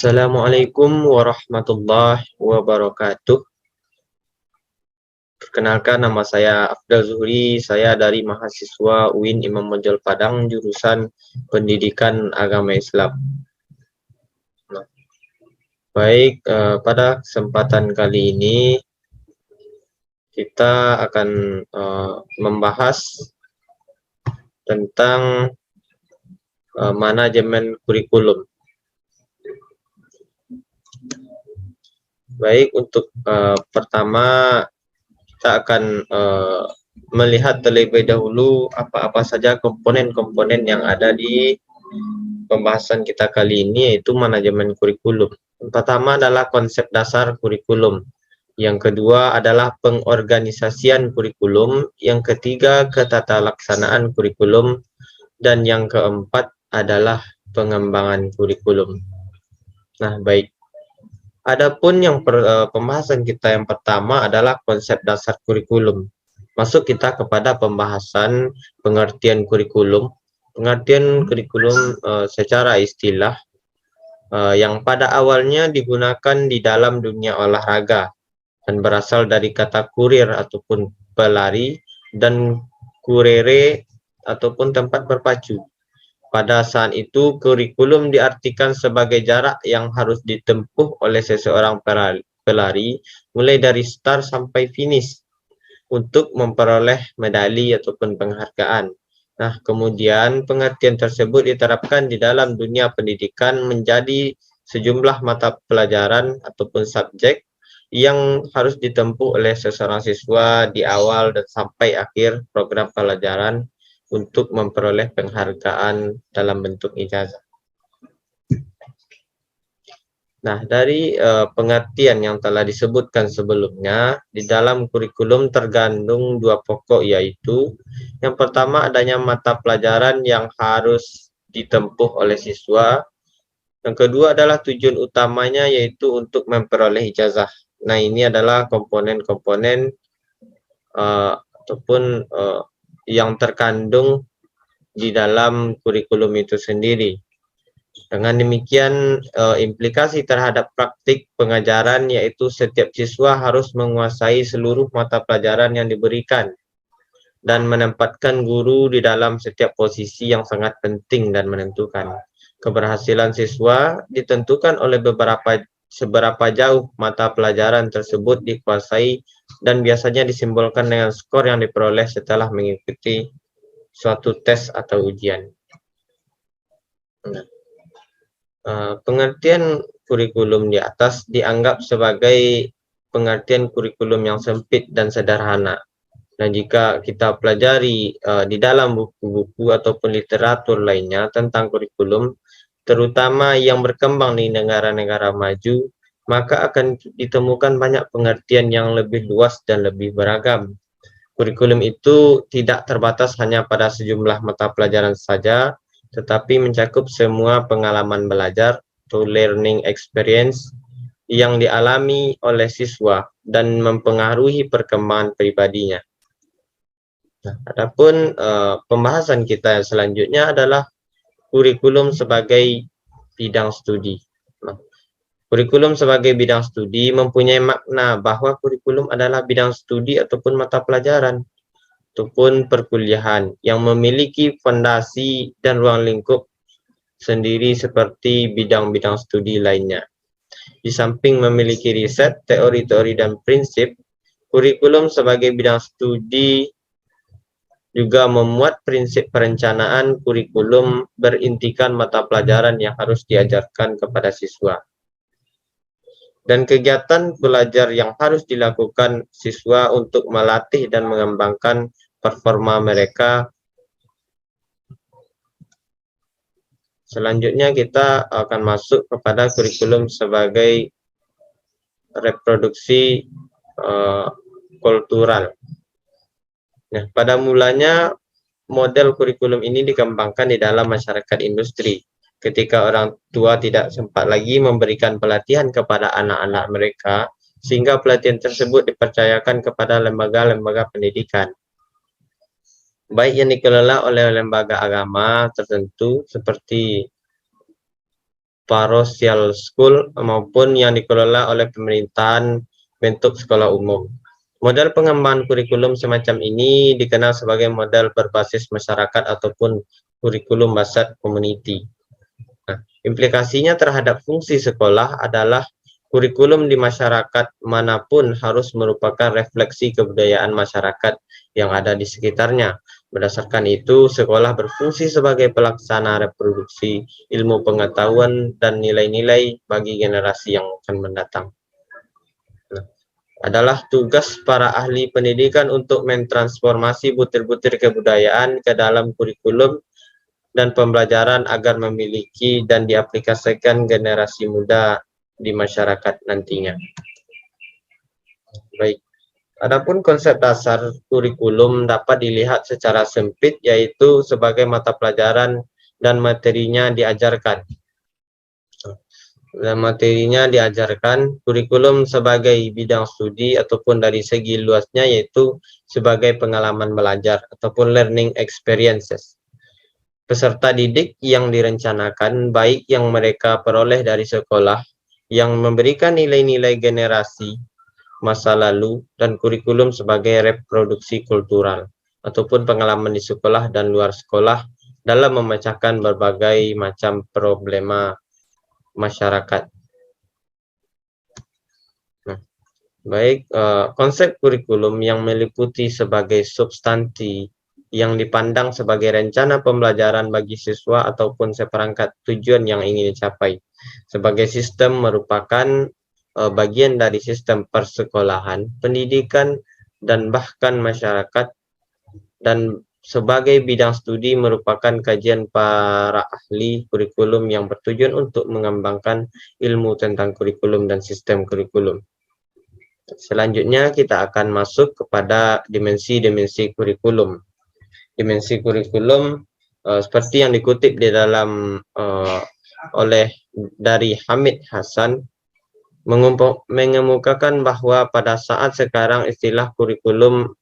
Assalamualaikum warahmatullahi wabarakatuh. Perkenalkan, nama saya Afdal Zuhri. Saya dari mahasiswa UIN Imam Bonjol Padang, jurusan Pendidikan Agama Islam. Nah, baik, pada kesempatan kali ini kita akan membahas tentang manajemen kurikulum. Baik, untuk pertama kita akan melihat terlebih dahulu apa-apa saja komponen-komponen yang ada di pembahasan kita kali ini, yaitu manajemen kurikulum. Yang pertama adalah konsep dasar kurikulum. Yang kedua adalah pengorganisasian kurikulum. Yang ketiga, ketatalaksanaan kurikulum. Dan yang keempat adalah pengembangan kurikulum. Nah, baik. Adapun yang pembahasan kita yang pertama adalah konsep dasar kurikulum. Masuk kita kepada pembahasan pengertian kurikulum. Pengertian kurikulum secara istilah yang pada awalnya digunakan di dalam dunia olahraga dan berasal dari kata kurir ataupun pelari dan kurere ataupun tempat berpacu. Pada saat itu, kurikulum diartikan sebagai jarak yang harus ditempuh oleh seseorang pelari mulai dari start sampai finish untuk memperoleh medali ataupun penghargaan. Nah, kemudian pengertian tersebut diterapkan di dalam dunia pendidikan menjadi sejumlah mata pelajaran ataupun subjek yang harus ditempuh oleh seseorang siswa di awal dan sampai akhir program pelajaran untuk memperoleh penghargaan dalam bentuk ijazah. Nah, dari pengertian yang telah disebutkan sebelumnya, di dalam kurikulum tergandung dua pokok, yaitu yang pertama adanya mata pelajaran yang harus ditempuh oleh siswa. Yang kedua adalah tujuan utamanya, yaitu untuk memperoleh ijazah. Nah, ini adalah komponen-komponen ataupun yang terkandung di dalam kurikulum itu sendiri. Dengan demikian, implikasi terhadap praktik pengajaran yaitu setiap siswa harus menguasai seluruh mata pelajaran yang diberikan dan menempatkan guru di dalam setiap posisi yang sangat penting dan menentukan. Keberhasilan siswa ditentukan oleh seberapa jauh mata pelajaran tersebut dikuasai dan biasanya disimbolkan dengan skor yang diperoleh setelah mengikuti suatu tes atau ujian. Nah, pengertian kurikulum di atas dianggap sebagai pengertian kurikulum yang sempit dan sederhana. Dan jika kita pelajari di dalam buku-buku ataupun literatur lainnya tentang kurikulum, terutama yang berkembang di negara-negara maju, maka akan ditemukan banyak pengertian yang lebih luas dan lebih beragam. Kurikulum itu tidak terbatas hanya pada sejumlah mata pelajaran saja, tetapi mencakup semua pengalaman belajar atau learning experience yang dialami oleh siswa dan mempengaruhi perkembangan pribadinya. Nah, adapun pembahasan kita selanjutnya adalah kurikulum sebagai bidang studi. Nah, kurikulum sebagai bidang studi mempunyai makna bahwa kurikulum adalah bidang studi ataupun mata pelajaran ataupun perkuliahan yang memiliki fondasi dan ruang lingkup sendiri seperti bidang-bidang studi lainnya. Di samping memiliki riset, teori-teori, dan prinsip, kurikulum sebagai bidang studi juga memuat prinsip perencanaan kurikulum berintikan mata pelajaran yang harus diajarkan kepada siswa. Dan kegiatan belajar yang harus dilakukan siswa untuk melatih dan mengembangkan performa mereka. Selanjutnya kita akan masuk kepada kurikulum sebagai reproduksi kultural. Nah, pada mulanya model kurikulum ini dikembangkan di dalam masyarakat industri. Ketika orang tua tidak sempat lagi memberikan pelatihan kepada anak-anak mereka, sehingga pelatihan tersebut dipercayakan kepada lembaga-lembaga pendidikan, baik yang dikelola oleh lembaga agama tertentu seperti parochial school maupun yang dikelola oleh pemerintahan bentuk sekolah umum. Model pengembangan kurikulum semacam ini dikenal sebagai model berbasis masyarakat ataupun kurikulum based community. Nah, implikasinya terhadap fungsi sekolah adalah kurikulum di masyarakat manapun harus merupakan refleksi kebudayaan masyarakat yang ada di sekitarnya. Berdasarkan itu, sekolah berfungsi sebagai pelaksana reproduksi ilmu pengetahuan dan nilai-nilai bagi generasi yang akan mendatang. Nah, adalah tugas para ahli pendidikan untuk mentransformasi butir-butir kebudayaan ke dalam kurikulum dan pembelajaran agar memiliki dan diaplikasikan generasi muda di masyarakat nantinya. Baik, adapun konsep dasar kurikulum dapat dilihat secara sempit, yaitu sebagai mata pelajaran dan materinya diajarkan. Dan materinya diajarkan, kurikulum sebagai bidang studi ataupun dari segi luasnya yaitu sebagai pengalaman belajar ataupun learning experiences. Peserta didik yang direncanakan baik yang mereka peroleh dari sekolah yang memberikan nilai-nilai generasi masa lalu dan kurikulum sebagai reproduksi kultural ataupun pengalaman di sekolah dan luar sekolah dalam memecahkan berbagai macam problema masyarakat. Nah, baik, konsep kurikulum yang meliputi sebagai substansi yang dipandang sebagai rencana pembelajaran bagi siswa ataupun seperangkat tujuan yang ingin dicapai. Sebagai sistem merupakan bagian dari sistem persekolahan, pendidikan, dan bahkan masyarakat, dan sebagai bidang studi merupakan kajian para ahli kurikulum yang bertujuan untuk mengembangkan ilmu tentang kurikulum dan sistem kurikulum. Selanjutnya kita akan masuk kepada dimensi-dimensi kurikulum. Dimensi kurikulum seperti yang dikutip di dalam dari Hamid Hasan mengemukakan bahwa pada saat sekarang istilah kurikulum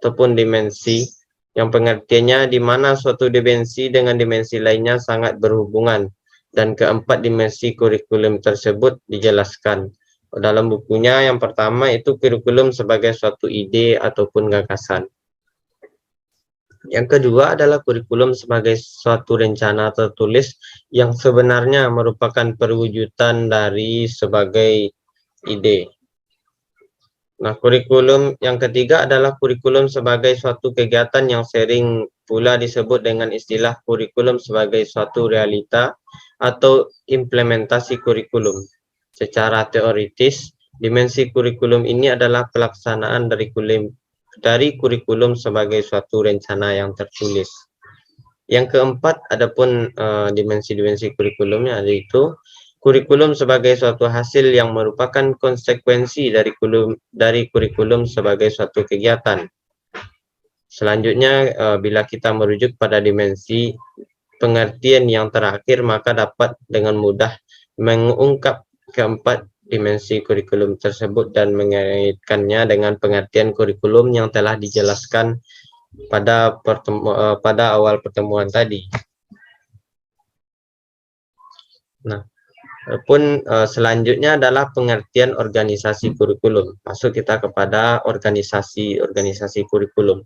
ataupun dimensi yang pengertiannya di mana suatu dimensi dengan dimensi lainnya sangat berhubungan, dan keempat dimensi kurikulum tersebut dijelaskan dalam bukunya. Yang pertama itu kurikulum sebagai suatu ide ataupun gagasan. Yang kedua adalah kurikulum sebagai suatu rencana tertulis yang sebenarnya merupakan perwujudan dari sebagai ide. Nah, kurikulum yang ketiga adalah kurikulum sebagai suatu kegiatan yang sering pula disebut dengan istilah kurikulum sebagai suatu realita atau implementasi kurikulum. Secara teoritis, dimensi kurikulum ini adalah pelaksanaan dari kurikulum sebagai suatu rencana yang tertulis. Yang keempat, adapun dimensi-dimensi kurikulumnya, yaitu kurikulum sebagai suatu hasil yang merupakan konsekuensi dari kurikulum sebagai suatu kegiatan. Selanjutnya, bila kita merujuk pada dimensi pengertian yang terakhir, maka dapat dengan mudah mengungkap keempat dimensi kurikulum tersebut dan mengaitkannya dengan pengertian kurikulum yang telah dijelaskan pada awal pertemuan tadi. Nah, selanjutnya adalah pengertian organisasi kurikulum. Masuk kita kepada organisasi kurikulum.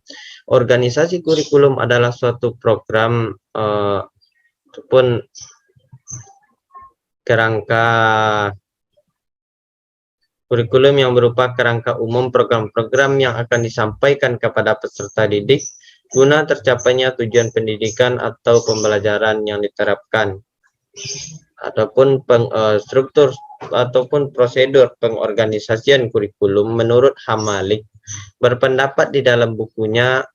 Organisasi kurikulum adalah suatu program ataupun kerangka kurikulum yang berupa kerangka umum program-program yang akan disampaikan kepada peserta didik guna tercapainya tujuan pendidikan atau pembelajaran yang diterapkan. Ataupun struktur ataupun prosedur pengorganisasian kurikulum menurut Hamalik berpendapat di dalam bukunya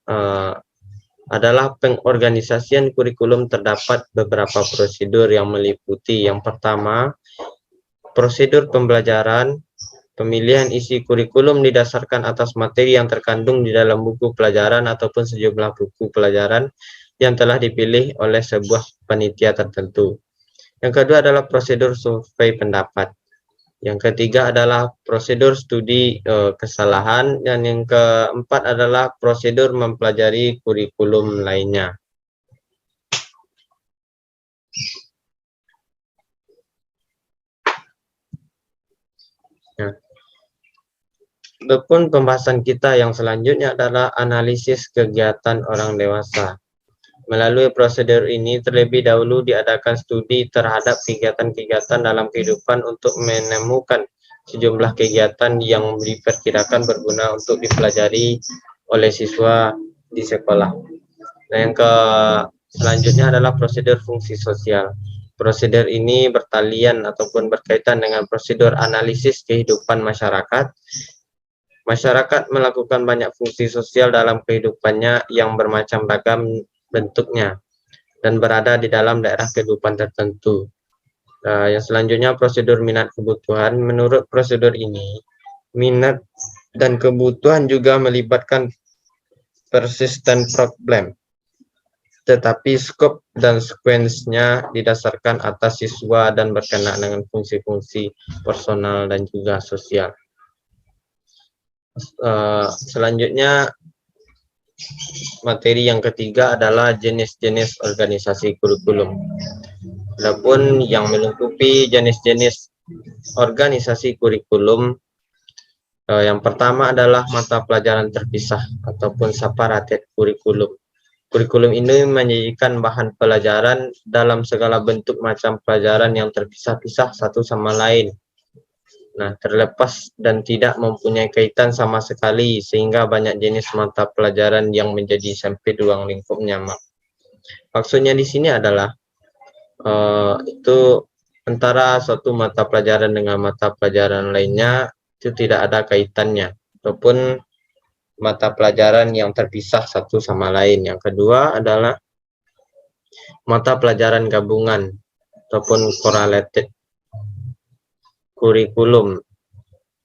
adalah pengorganisasian kurikulum terdapat beberapa prosedur yang meliputi. Yang pertama, prosedur pembelajaran. Pemilihan isi kurikulum didasarkan atas materi yang terkandung di dalam buku pelajaran ataupun sejumlah buku pelajaran yang telah dipilih oleh sebuah panitia tertentu. Yang kedua adalah prosedur survei pendapat. Yang ketiga adalah prosedur studi kesalahan. Dan yang keempat adalah prosedur mempelajari kurikulum lainnya. Nah, adapun pembahasan kita yang selanjutnya adalah analisis kegiatan orang dewasa. Melalui prosedur ini terlebih dahulu diadakan studi terhadap kegiatan-kegiatan dalam kehidupan untuk menemukan sejumlah kegiatan yang diperkirakan berguna untuk dipelajari oleh siswa di sekolah. Nah, yang selanjutnya adalah prosedur fungsi sosial. Prosedur ini bertalian ataupun berkaitan dengan prosedur analisis kehidupan masyarakat. Masyarakat melakukan banyak fungsi sosial dalam kehidupannya yang bermacam ragam bentuknya dan berada di dalam daerah kehidupan tertentu. Yang selanjutnya prosedur minat kebutuhan. Menurut prosedur ini, minat dan kebutuhan juga melibatkan persisten problem, tetapi skop dan sekuensnya didasarkan atas siswa dan berkenaan dengan fungsi-fungsi personal dan juga sosial. Selanjutnya materi yang ketiga adalah jenis-jenis organisasi kurikulum. Adapun yang melengkapi jenis-jenis organisasi kurikulum, yang pertama adalah mata pelajaran terpisah ataupun separated kurikulum. Kurikulum ini menyajikan bahan pelajaran dalam segala bentuk macam pelajaran yang terpisah-pisah satu sama lain. Nah, terlepas dan tidak mempunyai kaitan sama sekali sehingga banyak jenis mata pelajaran yang menjadi sempit ruang lingkupnya. Maksudnya di sini adalah itu antara suatu mata pelajaran dengan mata pelajaran lainnya itu tidak ada kaitannya ataupun mata pelajaran yang terpisah satu sama lain. Yang kedua adalah mata pelajaran gabungan ataupun correlated kurikulum,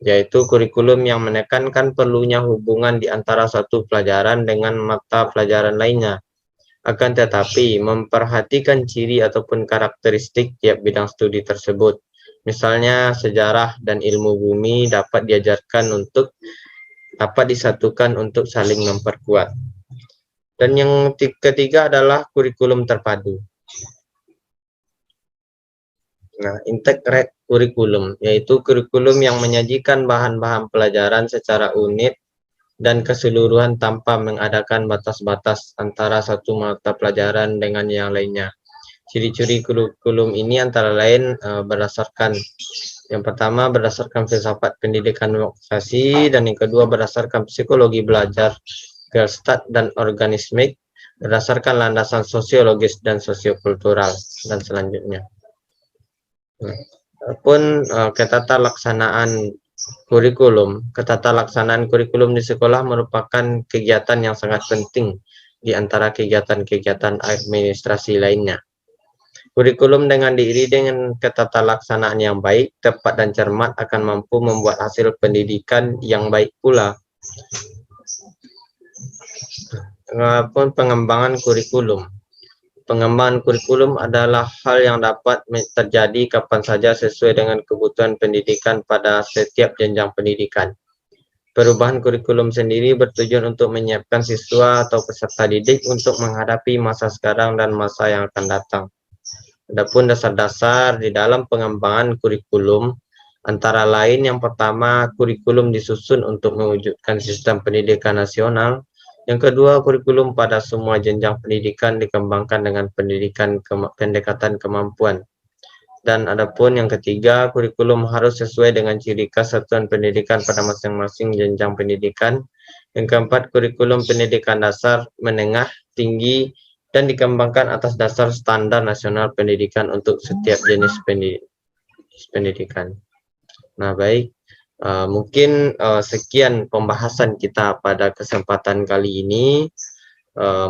yaitu kurikulum yang menekankan perlunya hubungan di antara satu pelajaran dengan mata pelajaran lainnya. Akan tetapi memperhatikan ciri ataupun karakteristik tiap bidang studi tersebut. Misalnya sejarah dan ilmu bumi dapat disatukan untuk saling memperkuat. Dan yang ketiga adalah kurikulum terpadu. Nah, integrate kurikulum, yaitu kurikulum yang menyajikan bahan-bahan pelajaran secara unit dan keseluruhan tanpa mengadakan batas-batas antara satu mata pelajaran dengan yang lainnya. Ciri-ciri kurikulum ini antara lain yang pertama berdasarkan filsafat pendidikan demokrasi, dan yang kedua berdasarkan psikologi belajar, Gestalt dan organismik, berdasarkan landasan sosiologis dan sosiokultural, dan selanjutnya. Adapun ketatalaksanaan kurikulum di sekolah merupakan kegiatan yang sangat penting di antara kegiatan-kegiatan administrasi lainnya. Kurikulum dengan diiringi dengan ketatalaksanaan yang baik, tepat dan cermat akan mampu membuat hasil pendidikan yang baik pula. Adapun pengembangan kurikulum. Pengembangan kurikulum adalah hal yang dapat terjadi kapan saja sesuai dengan kebutuhan pendidikan pada setiap jenjang pendidikan. Perubahan kurikulum sendiri bertujuan untuk menyiapkan siswa atau peserta didik untuk menghadapi masa sekarang dan masa yang akan datang. Adapun dasar-dasar di dalam pengembangan kurikulum antara lain yang pertama, kurikulum disusun untuk mewujudkan sistem pendidikan nasional. Yang kedua, kurikulum pada semua jenjang pendidikan dikembangkan dengan pendekatan kemampuan. Dan adapun yang ketiga, kurikulum harus sesuai dengan ciri khas satuan pendidikan pada masing-masing jenjang pendidikan. Yang keempat, kurikulum pendidikan dasar, menengah, tinggi, dan dikembangkan atas dasar standar nasional pendidikan untuk setiap jenis pendidikan. Nah, baik. Mungkin sekian pembahasan kita pada kesempatan kali ini.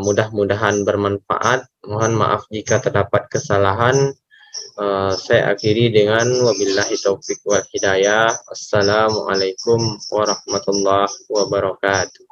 Mudah-mudahan bermanfaat. Mohon maaf jika terdapat kesalahan. Saya akhiri dengan wabillahi taufik wal hidayah. Assalamualaikum warahmatullahi wabarakatuh.